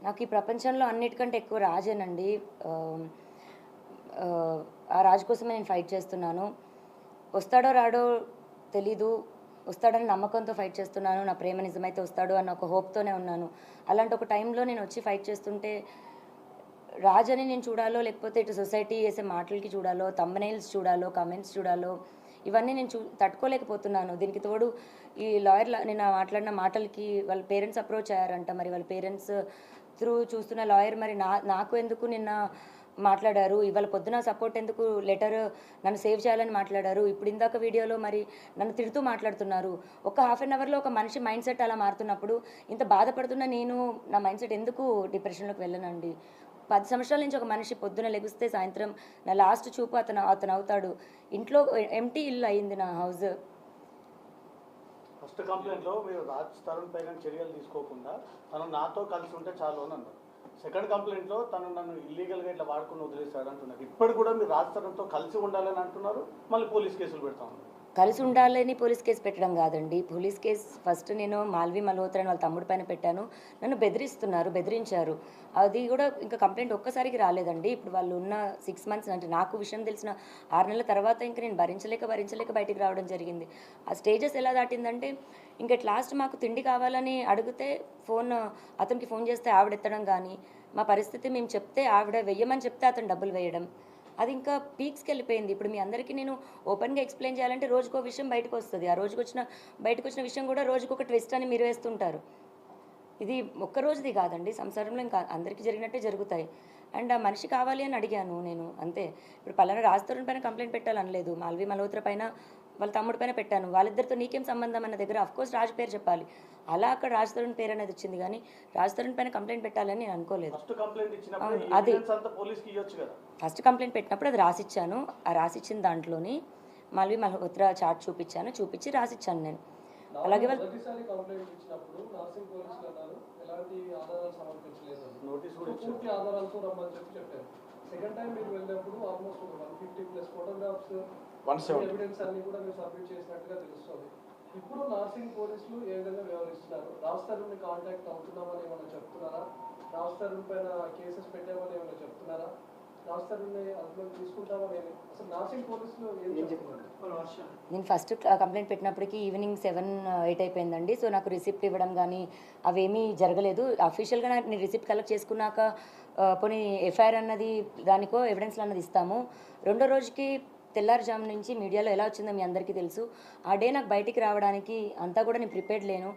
నాకు ఈ ప్రపంచంలో అన్నిటికంటే ఎక్కువ రాజేనండి. ఆ రాజు కోసమే నేను ఫైట్ చేస్తున్నాను. వస్తాడో రాడో తెలీదు, వస్తాడని నమ్మకంతో ఫైట్ చేస్తున్నాను. నా ప్రేమ నిజమైతే వస్తాడు అన్న ఒక హోప్తోనే ఉన్నాను. అలాంటి ఒక టైంలో నేను వచ్చి ఫైట్ చేస్తుంటే రాజని నేను చూడాలో, లేకపోతే ఇటు సొసైటీ చేసే మాటలకి చూడాలో, థంబ్నెయిల్స్ చూడాలో, కమెంట్స్ చూడాలో, ఇవన్నీ నేను తట్టుకోలేకపోతున్నాను. దీనికి తోడు ఈ లాయర్ నేను మాట్లాడిన మాటలకి వాళ్ళ పేరెంట్స్ అప్రోచ్ అయ్యారంట. మరి వాళ్ళ పేరెంట్స్ త్రూ చూస్తున్న లాయర్ మరి నాకు ఎందుకు నిన్న మాట్లాడారు, ఇవాళ పొద్దున సపోర్ట్ ఎందుకు లెటర్ నన్ను సేవ్ చేయాలని మాట్లాడారు, ఇప్పుడు ఇందాక వీడియోలో మరి నన్ను తిడుతూ మాట్లాడుతున్నారు. ఒక హాఫ్ అన్ అవర్లో ఒక మనిషి మైండ్ సెట్ అలా మారుతున్నప్పుడు ఇంత బాధపడుతున్న నేను నా మైండ్ సెట్ ఎందుకు డిప్రెషన్లోకి వెళ్ళనండి? 10 సంవత్సరాల నుంచి ఒక మనిషి పొద్దున లెగిస్తే సాయంత్రం నా లాస్ట్ చూపు అతను అవుతాడు. ఇంట్లో ఎంటీ ఇల్లు అయింది నా హౌస్. ఫస్ట్ కంప్లైంట్లో మీరు రాజ్ తరుణ్ పైన చర్యలు తీసుకోకుండా తను నాతో కలిసి ఉంటే చాలు అని అన్నారు. సెకండ్ కంప్లైంట్లో తను నన్ను ఇల్లీగల్గా ఇట్లా వాడుకుని వదిలేశాడు అంటున్నారు. ఇప్పుడు కూడా మీరు రాజ్ తరుణ్తో కలిసి ఉండాలని అంటున్నారు, మళ్ళీ పోలీస్ కేసులు పెడతా ఉన్నారు. కలిసి ఉండాలని పోలీస్ కేసు పెట్టడం కాదండి. పోలీస్ కేసు ఫస్ట్ నేను మాల్వి మల్హోత్రా అని వాళ్ళ తమ్ముడి పైన పెట్టాను. నన్ను బెదిరించారు. అది కూడా ఇంకా కంప్లైంట్ ఒక్కసారికి రాలేదండి. ఇప్పుడు వాళ్ళు ఉన్న 6 మంత్స్ అంటే నాకు విషయం తెలిసిన 6 నెలల తర్వాత ఇంకా నేను భరించలేక బయటికి రావడం జరిగింది. ఆ స్టేజెస్ ఎలా దాటిందంటే ఇంకా లాస్ట్ మాకు తిండి కావాలని అడిగితే అతనికి ఫోన్ చేస్తే ఆవిడ ఎత్తడం కానీ, మా పరిస్థితి మేము చెప్తే ఆవిడ వెయ్యమని చెప్తే అతను డబ్బులు వేయడం, అది ఇంకా పీక్స్కి వెళ్ళిపోయింది. ఇప్పుడు మీ అందరికీ నేను ఓపెన్గా ఎక్స్ప్లెయిన్ చేయాలంటే రోజుకో విషయం బయటకు వస్తుంది. ఆ బయటకు వచ్చిన విషయం కూడా రోజుకొక ట్విస్ట్ అని మీరు వేస్తుంటారు. ఇది ఒక్క రోజుది కాదండి, సంసారంలో ఇంకా అందరికీ జరిగినట్టే జరుగుతాయి. అండ్ ఆ మనిషి కావాలి అని అడిగాను నేను, అంతే. ఇప్పుడు పలానా రాజ్ తరుణ్ పైన కంప్లైంట్ పెట్టాలనలేదు, మాల్వి మల్హోత్రా పైన వాళ్ళ తమ్ముడి పైన పెట్టాను. వాళ్ళిద్దరితో నీకేం సంబంధం అన్న దగ్గర అఫ్కోర్స్ రాజ్ పేరు చెప్పాలి. అలా అక్కడ రాజ్ తరుణ్ పేరు అనేది వచ్చింది, కానీ రాజ్ తరుణ్ పైన కంప్లైంట్ పెట్టాలని నేను అనుకోలేదు. అది ఫస్ట్ కంప్లైంట్ పెట్టినప్పుడు అది రాసిచ్చాను. ఆ రాసిచ్చిన దాంట్లోని మాల్వి మల్హోత్రా చార్ట్ చూపించి రాసిచ్చాను నేను. అలాగే సెకండ్ టైం మీరు వెళ్ళినప్పుడు ఆల్మోస్ట్ 150+ ఫోటోగ్రాఫ్స్ ఎవిడెన్స్ అన్ని కూడా మీరు సబ్మిట్ చేసినట్టుగా తెలుస్తుంది. ఇప్పుడు నార్సింగ్ పోలీసులు ఏ విధంగా వ్యవహరిస్తున్నారు? రాజ్ తరుణ్ని కాంటాక్ట్ అవుతున్నామని ఏమైనా చెప్తున్నారా? రాజ్ తరుణ్ పైన కేసెస్ పెట్టామని ఏమైనా చెప్తున్నారా? రాజ్ తరుణ్ని అందులో తీసుకుంటామని అసలు నార్సింగ్ పోలీసులు ఏం చెప్తున్నారు? నేను ఫస్ట్ కంప్లైంట్ పెట్టినప్పటికీ ఈవినింగ్ 7-8 అయిపోయిందండి. సో నాకు రిసిప్ట్ ఇవ్వడం కానీ అవేమీ జరగలేదు. అఫీషియల్గా నేను రిసిప్ట్ కలెక్ట్ చేసుకున్నాక పోనీ ఎఫ్ఐఆర్ అన్నది దానికో ఎవిడెన్స్లు అన్నది ఇస్తాము. రెండో రోజుకి తెల్లారుజాము నుంచి మీడియాలో ఎలా వచ్చిందో మీ అందరికీ తెలుసు. ఆ డే నాకు బయటికి రావడానికి అంతా కూడా నేను ప్రిపేర్డ్ లేను.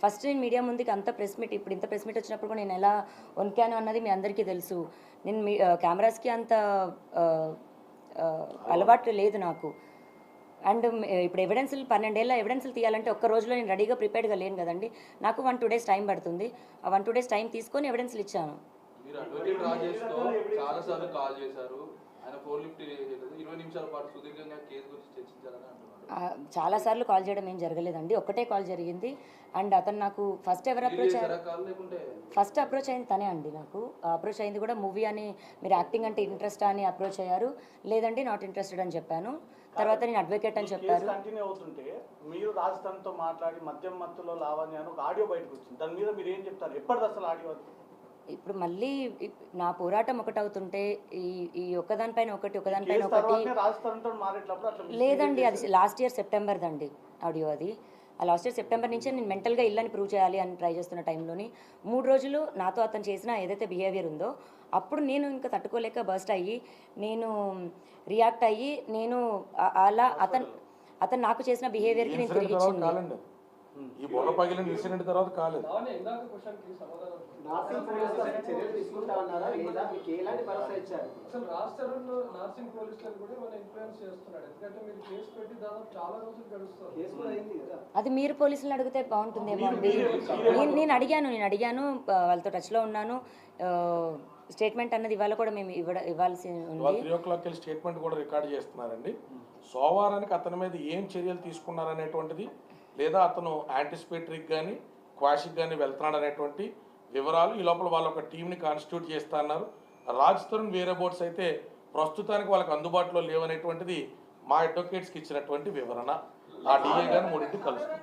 ఫస్ట్ నేను మీడియా ముందుకి అంత ప్రెస్ మీట్, ఇప్పుడు ఇంత ప్రెస్ మీట్ వచ్చినప్పుడు కూడా నేను ఎలా వణికాను అన్నది మీ అందరికీ తెలుసు. నేను కెమెరాస్కి అంత అలవాటు లేదు నాకు. అండ్ ఇప్పుడు ఎవిడెన్స్లు 12 ఏళ్ళ ఎవిడెన్స్లు తీయాలంటే ఒక్క రోజులో నేను రెడీగా ప్రిపేర్డ్గా లేను కదండి. నాకు 1-2 డేస్ టైం పడుతుంది. ఆ 1-2 డేస్ టైం తీసుకొని ఎవిడెన్స్లు ఇచ్చాను. మీరు అడ్వకేట్ రాజేష్తో చాలాసార్లు కాల్ చేశారు, ఆయన ఫోన్ లిఫ్ట్ చేయలేదు. 20 నిమిషాల పాటు సుదీర్ఘంగా కేసు గురించి చర్చించాలని అంటున్నారు. చాలాసార్లు కాల్ చేయడం ఏం జరగలేదండి, ఒక్కటే కాల్ జరిగింది. అండ్ అతను నాకు ఫస్ట్ ఎవరు అప్రోచ్ ఫస్ట్ అప్రోచ్ అయింది తనే అండి. నాకు అప్రోచ్ అయింది కూడా మూవీ అని, మీరు యాక్టింగ్ అంటే ఇంట్రెస్ట్ అని అప్రోచ్ అయ్యారు. లేదండి నాట్ ఇంట్రెస్టెడ్ అని చెప్పాను. తర్వాత నేను అడ్వకేట్ అని చెప్పారు. కంటిన్యూ అవుతుంటే మీరు రాజ్ తరుణ్తో మాట్లాడి మద్యం మత్తులో లావణ్య అని ఒక ఆడియో బయటకు వచ్చింది. దాని మీద మీరు ఏం చెప్తారు? ఎప్పటిది అసలు ఆడియో? ఇప్పుడు మళ్ళీ నా పోరాటం ఒకటవుతుంటే ఈ ఒకదానిపైన ఒకటి లేదండి. అది లాస్ట్ ఇయర్ సెప్టెంబర్ దండి ఆడియో. అది ఆ లాస్ట్ ఇయర్ సెప్టెంబర్ నుంచే నేను మెంటల్గా ఇల్లని ప్రూవ్ చేయాలి అని ట్రై చేస్తున్న టైంలోని 3 రోజులు నాతో అతను చేసిన ఏదైతే బిహేవియర్ ఉందో అప్పుడు నేను ఇంకా తట్టుకోలేక బర్స్ట్ అయ్యి నేను రియాక్ట్ అయ్యి నేను అలా అతను నాకు చేసిన బిహేవియర్కి నేను తిరిగి ఇచ్చింది. ఈ బొర్ర పగిలిన ఇన్సిడెంట్ తర్వాత కాలేదు. అది మీరు పోలీసులను అడిగితే బాగుంటుందేమో అండి. నేను అడిగాను, వాళ్ళతో టచ్లో ఉన్నాను. స్టేట్మెంట్ అన్నది ఇవాళ కూడా మేము ఇవ్వాల్సి ఉంది. 3 o'clock స్టేట్మెంట్ కూడా రికార్డ్ చేస్తున్నారండి. సోమవారానికి అతని మీద ఏం చర్యలు తీసుకున్నారనేటువంటిది, లేదా అతను యాంటిసిపేటరీకి కానీ క్వాషిక్ కానీ వెళ్తున్నాడు అనేటువంటి వివరాలు ఈ లోపల వాళ్ళ ఒక టీంని కాన్స్టిట్యూట్ చేస్తా అన్నారు. రాజ్ తరుణ్ వేరే బోర్డ్స్ అయితే ప్రస్తుతానికి వాళ్ళకి అందుబాటులో లేవనేటువంటిది మా అడ్వకేట్స్కి ఇచ్చినటువంటి వివరణ. ఆ డిఏ గాని 3 కలుస్తుంది.